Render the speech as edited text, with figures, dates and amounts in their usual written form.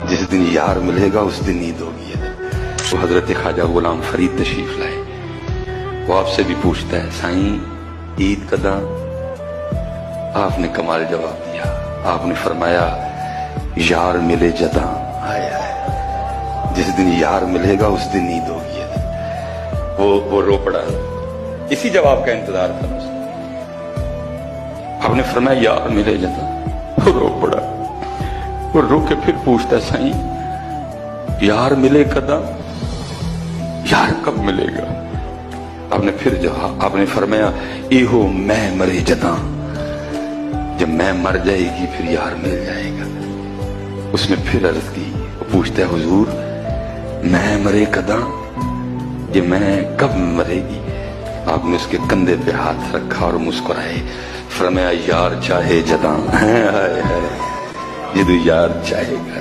जिस दिन यार मिलेगा उस दिन नींद होगी। तो हजरत ख्वाजा गुलाम फरीद तशरीफ लाए, वो आपसे भी पूछता है, साईं ईद कदा? आपने कमाल जवाब दिया। आपने फरमाया यार मिले जदा। हाय हाय, जिस दिन यार मिलेगा उस दिन नींद होगी। वो रो पड़ा, इसी जवाब का इंतजार था उसने। आपने फरमाया यार मिले जदा, वो रो पड़ा। वो रो के फिर पूछता, साईं यार मिले कदा? यार कब मिलेगा? आपने फिर जवाब, आपने फरमाया इहो मैं मरे जदा, जब मैं मर जाएगी फिर यार मिल जाएगा। उसने फिर अर्ज की, वो पूछता है हुजूर मैं मरे कदा, ये मैं कब मरेगी? आपने उसके कंधे पे हाथ रखा और मुस्कुराए, फरमाया यार चाहे जदा। हाय हाय, ये तो यार चाहेगा।